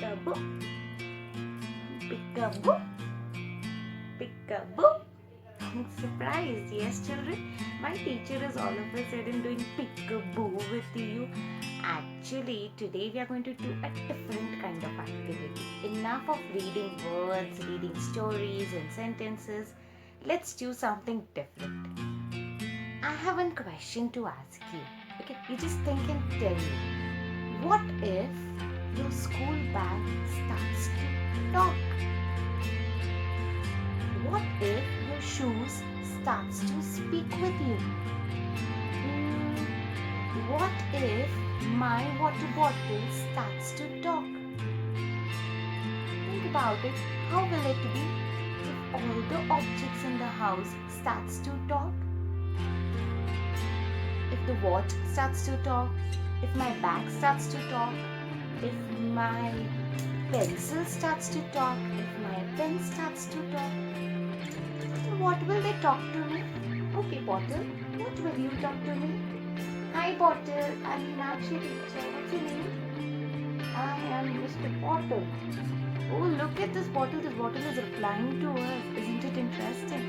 Peekaboo, peekaboo, peekaboo. Surprise! Yes, children. My teacher is all of a sudden doing peekaboo with you. Actually, today we are going to do a different kind of activity. Enough of reading words, reading stories and sentences. Let's do something different. I have one question to ask you. Okay, you just think and tell me. What if your school bag starts to talk? What if your shoes starts to speak with you? What if my water bottle starts to talk? Think about it. How will it be if all the objects in the house starts to talk? If the watch starts to talk, if my bag starts to talk, if my pencil starts to talk, if my pen starts to talk, what will they talk to me? Okay, Bottle, what will you talk to me? Hi, Bottle, I'm Meenakshi teacher. What's your name? I am Mr. Bottle. Oh, look at this bottle. This bottle is replying to us. Isn't it interesting?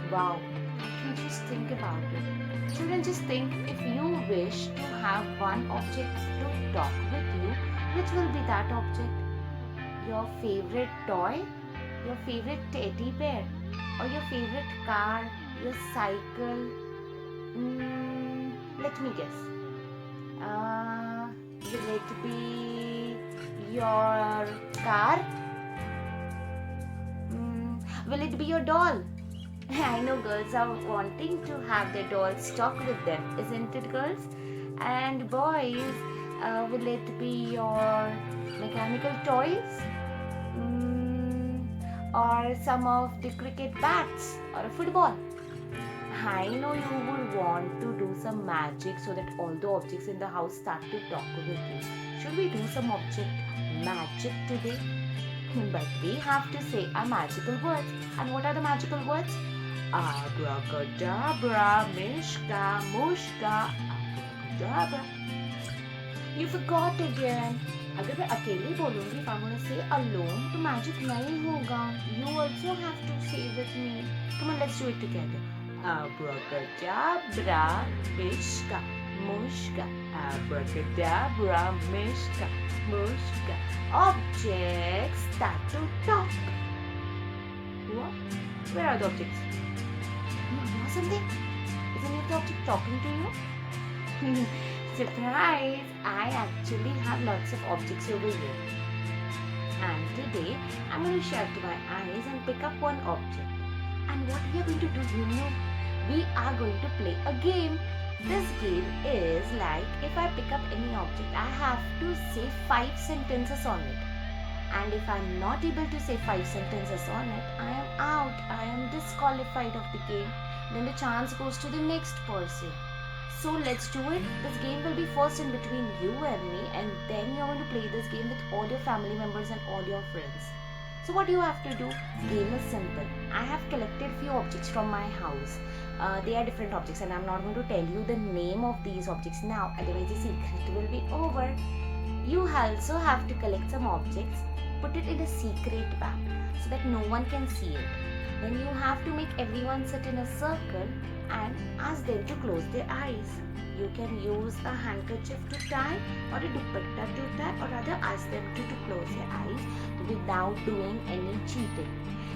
Wow. You just think about it. Children, just think if you wish to have one object to talk with you, which will be that object? Your favorite toy? Your favorite teddy bear? Or your favorite car? Your cycle? Let me guess. Will it be your car? Will it be your doll? I know girls are wanting to have their dolls talk with them, isn't it, girls? And boys, will it be your mechanical toys? Or some of the cricket bats or a football? I know you would want to do some magic so that all the objects in the house start to talk with you. Should we do some object magic today? But we have to say our magical words. And what are the magical words? Abracadabra, mishka, mushka, abracadabra. You forgot again. अगर मैं अकेले बोलूँगी, if I'm going to say alone, तो magic नहीं होगा. You also have to say with me. Come on, let's do it together. Abracadabra, mishka, mushka, abracadabra, mishka, mushka. Objects start to talk. What? Where are the objects? You know something? Isn't the object talking to you? Surprise! I actually have lots of objects over here. And today, I'm going to shut my eyes and pick up one object. And what we are going to do, you know, we are going to play a game. This game is like, if I pick up any object, I have to say 5 sentences on it. And if I'm not able to say 5 sentences on it, I am out. I am disqualified of the game. Then the chance goes to the next person. So let's do it. This game will be first in between you and me, and then you're going to play this game with all your family members and all your friends. So what you have to do? Game is simple. I have collected few objects from my house. They are different objects, and I'm not going to tell you the name of these objects now. Otherwise, the secret will be over. You also have to collect some objects, put it in a secret bag so that no one can see it. Then you have to make everyone sit in a circle and ask them to close their eyes. You can use a handkerchief to tie or a dupatta to tie, or rather ask them to close their eyes without doing any cheating.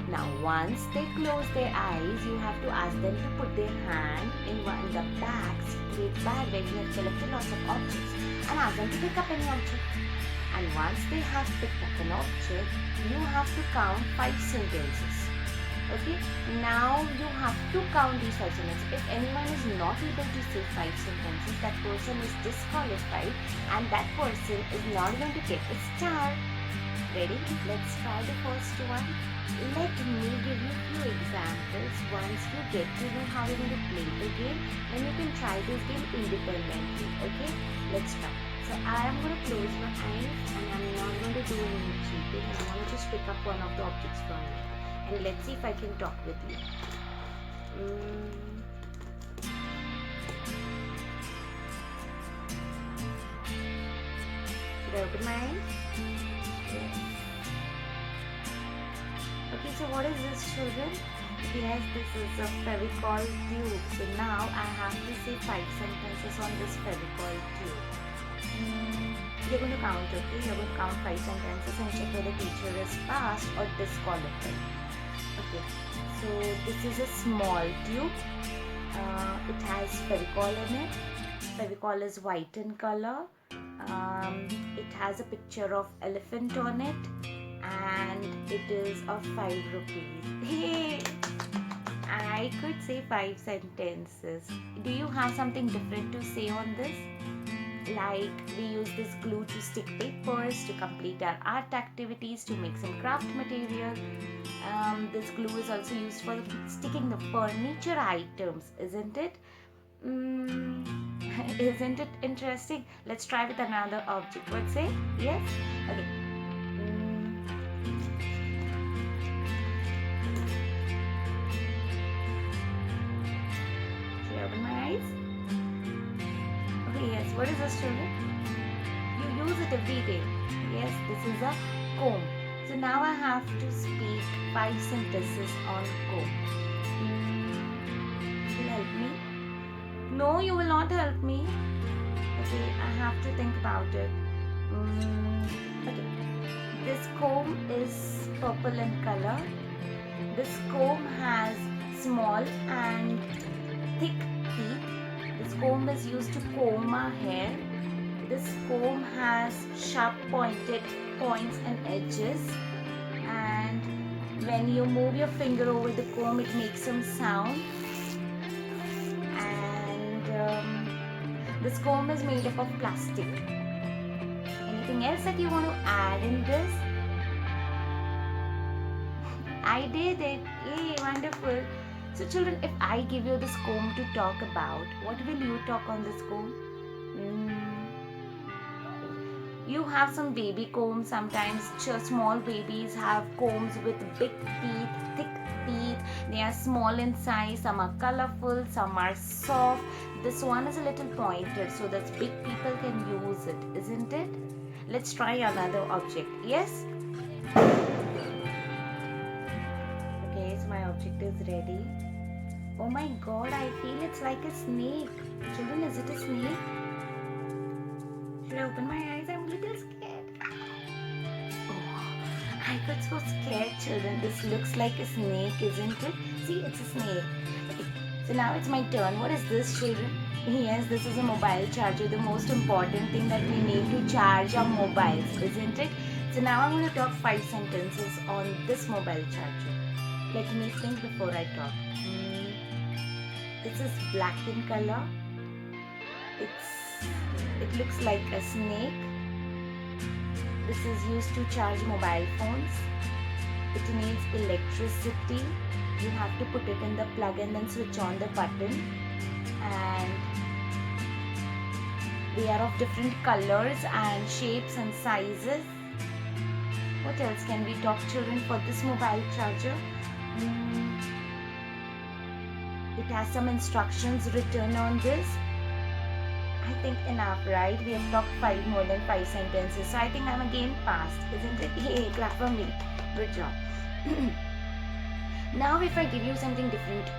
Now once they close their eyes, you have to ask them to put their hand in the bag, secret bag where you have collected lots of objects, and ask them to pick up any object. And once they have picked up an object, you have to count 5 sentences. Okay, now you have to count these 5 sentences. If anyone is not able to say 5 sentences, that person is disqualified and that person is not going to get a star. Ready? Let's try the first one. Let me give you a few examples. Once you get to know how you're going to play the game, then you can try this game independently. Okay, let's try. So I am going to close my eyes and I'm not going to do any cheating. I'm going to just pick up one of the objects from it. And let's see if I can talk with you. Should I open my eyes? Yes. Okay, so what is this, children? Yes, this is a Fevicol tube. So now I have to say 5 sentences on this Fevicol tube. You're going to count, okay? You're going to count 5 sentences and check whether teacher is passed or disqualified. Okay, so this is a small tube. It has Fevicol in it. Fevicol is white in color. It has a picture of elephant on it, and it is of 5 rupees. Hey, I could say 5 sentences. Do you have something different to say on this? Like, we use this glue to stick papers, to complete our art activities, to make some craft material. This glue is also used for sticking the furniture items, isn't it? Isn't it interesting? Let's try with another object. What say? Yes? Okay. Should I open my eyes? Okay, yes. What is this, children? You use it every day. Yes, this is a comb. So now I have to speak 5 sentences on comb. Will you help me? No, you will not help me. Okay, I have to think about it. Okay, this comb is purple in color. This comb has small and thick teeth. This comb is used to comb our hair. This comb has sharp pointed points and edges. And when you move your finger over the comb, it makes some sound. This comb is made up of plastic. Anything else that you want to add in this? I did it. Yay, wonderful. So children, if I give you this comb to talk about, what will you talk on this comb? You have some baby combs. Sometimes small babies have combs with big teeth, thick teeth. They are small in size. Some are colorful, some are soft. This one is a little pointed, so that big people can use it, isn't it? Let's try another object. Yes? Okay, so my object is ready. Oh my god, I feel it's like a snake. Children, is it a snake? Should I open my eyes? I'm a little scared. Oh, I got so scared, children. This looks like a snake, isn't it? See, it's a snake. Okay, so now it's my turn. What is this, children? Yes, this is a mobile charger, the most important thing that we need to charge our mobiles, isn't it? So now I'm going to talk 5 sentences on this mobile charger. Let me think before I talk. This is black in color. It looks like a snake. This is used to charge mobile phones. It needs electricity. You have to put it in the plug and then switch on the button. And they are of different colors and shapes and sizes. What else can we talk, children, for this mobile charger? It has some instructions written on this. I think enough, right? We have talked more than 5 sentences. So I think I'm again passed, isn't it? Hey, clap for me. Good job. Now if I give you something different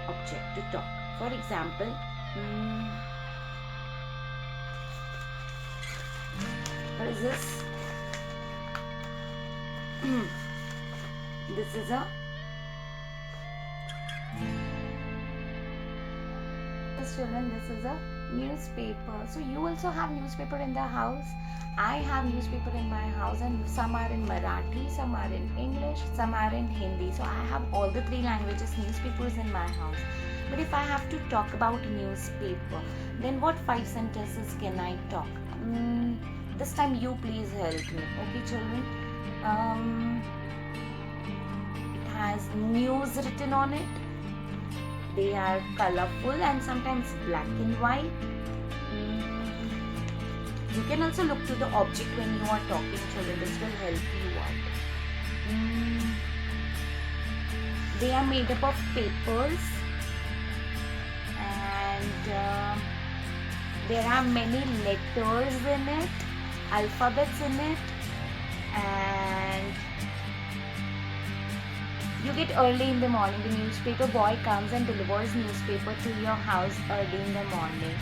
object to talk. For example, what is this? This is a children, this is a newspaper. So you also have newspaper in the house. I have newspaper in my house, and some are in Marathi, some are in English, some are in Hindi. So I have all the 3 languages newspapers in my house. But if I have to talk about newspaper, then what 5 sentences can I talk? This time you please help me. Okay, children? It has news written on it. They are colorful and sometimes black and white. You can also look to the object when you are talking, children. This will help you out. They are made up of papers, and there are many letters in it, alphabets in it, And you get early in the morning. The newspaper boy comes and delivers newspaper to your house early in the morning.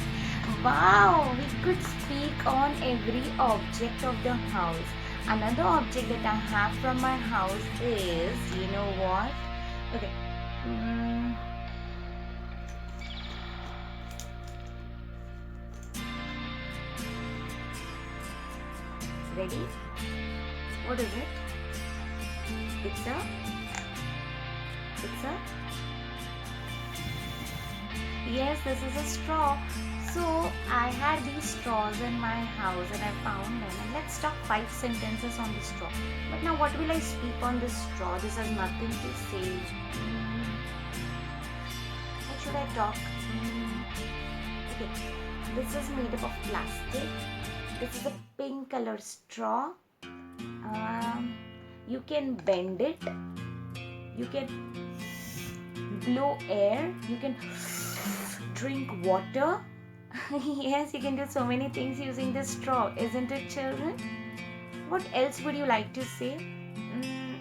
Wow, we could speak on every object of the house. Another object that I have from my house is, you know what? Okay. Ready? What is it? It's a Yes, this is a straw. So I had these straws in my house and I found them. And let's talk 5 sentences on the straw. But now what will I speak on this straw? This has nothing to say. What should I talk? Okay, this is made up of plastic. This is a pink color straw. You can bend it. You can blow air. You can drink water. Yes, you can do so many things using this straw, isn't it, children? What else would you like to say?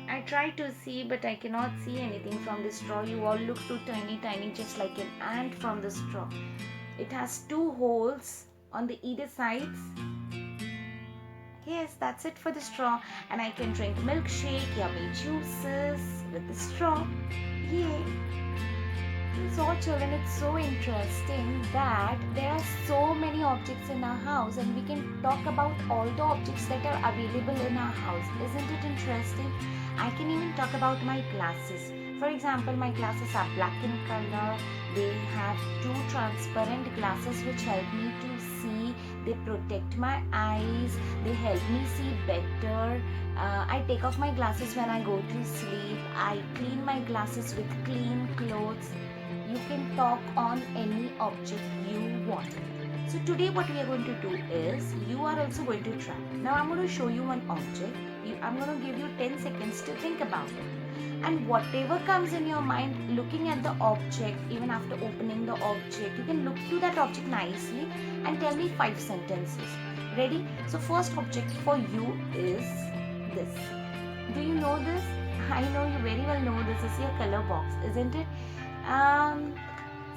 I try to see, but I cannot see anything from the straw. You all look too tiny, just like an ant from the straw. It has 2 holes on the either sides. Yes, that's it for the straw. And I can drink milkshake, yummy juices with the straw. Yay! So children, it's so interesting that there are so many objects in our house and we can talk about all the objects that are available in our house. Isn't it interesting? I can even talk about my glasses. For example, my glasses are black in color. They have 2 transparent glasses which help me to see. They protect my eyes. They help me see better. I take off my glasses when I go to sleep. I clean my glasses with clean clothes. You can talk on any object you want. So today what we are going to do is, you are also going to try. Now I'm going to show you one object. I'm going to give you 10 seconds to think about it. And whatever comes in your mind looking at the object, even after opening the object, you can look through that object nicely and tell me 5 sentences. Ready? So first object for you is this. Do you know this? I know you very well know this is your color box, isn't it?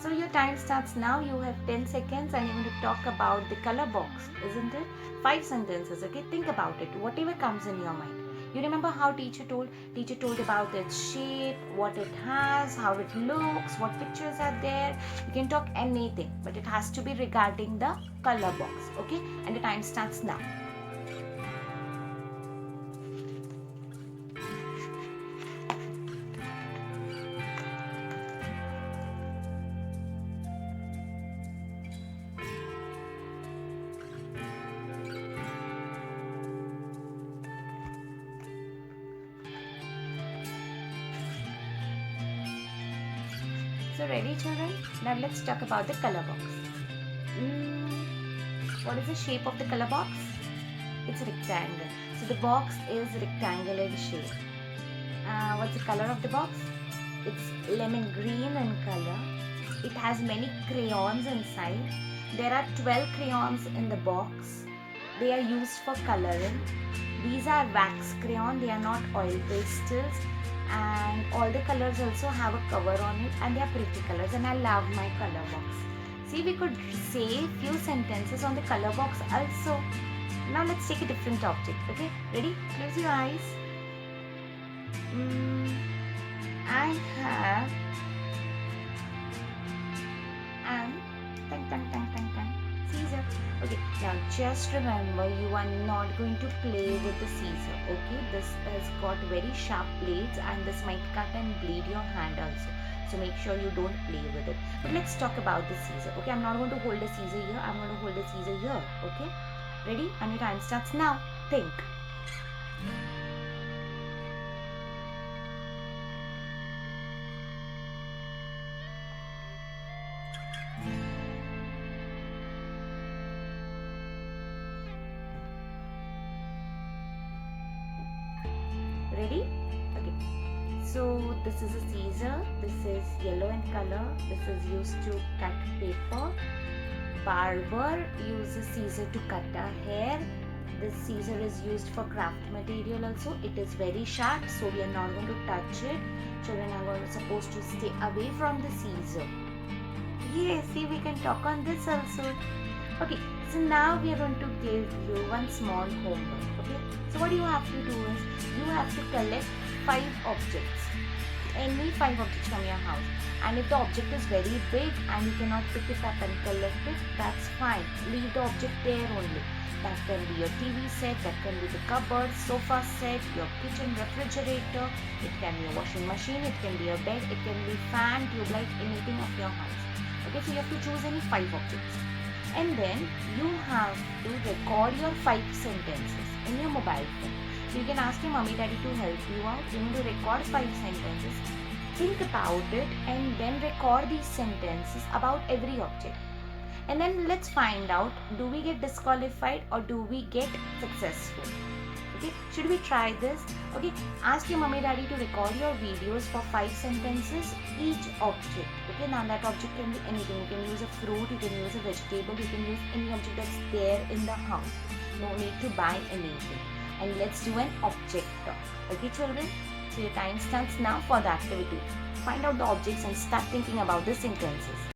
So your time starts now. You have 10 seconds and you're going to talk about the color box, isn't it? 5 sentences, okay? Think about it, whatever comes in your mind. You remember how teacher told about its shape, what it has, how it looks, what pictures are there. You can talk anything, but it has to be regarding the color box, okay? And the time starts now. So ready, children? Now let's talk about the color box. What is the shape of the color box? It's a rectangle. So the box is rectangular in shape. What's the color of the box? It's lemon green in color. It has many crayons inside. There are 12 crayons in the box. They are used for coloring. These are wax crayon. They are not oil pastels. And all the colors also have a cover on it and they are pretty colors, and I love my color box. See, we could say few sentences on the color box also. Now let's take a different object, okay? Ready? Close your eyes. I have an Caesar. Okay, now just remember, you are not going to play with the Caesar, okay? This has got very sharp blades and this might cut and bleed your hand also. So make sure you don't play with it. But let's talk about the Caesar, okay? I'm not going to hold the Caesar here. I'm going to hold the Caesar here, okay? Ready? And your time starts now. Think. Ready? Okay. So this is a Caesar. This is yellow in color. This is used to cut paper. Barber uses Caesar to cut our hair. This scissor is used for craft material also. It is very sharp, so we are not going to touch it. Children are supposed to stay away from the scissor. Yes, see, we can talk on this also. Okay, so now we are going to give you one small homework. Okay, so what you have to do is you have to collect 5 objects, any 5 objects from your house. And if the object is very big and you cannot pick it up and collect it, that's fine. Leave the object there only. That can be your TV set, that can be the cupboard, sofa set, your kitchen refrigerator, it can be a washing machine, it can be a bed, it can be fan, tube light, anything of your house. Okay, so you have to choose any 5 objects. And then you have to record your 5 sentences in your mobile phone. So you can ask your mommy daddy to help you out. You need to record 5 sentences, think about it, and then record these sentences about every object. And then let's find out, do we get disqualified or do we get successful? Okay, should we try this? Okay, ask your mommy daddy to record your videos for 5 sentences each object. Okay, now that object can be anything. You can use a fruit, you can use a vegetable, you can use any object that's there in the house. No need to buy anything. And let's do an object talk. Okay, children? So your time starts now for the activity. Find out the objects and start thinking about the sentences.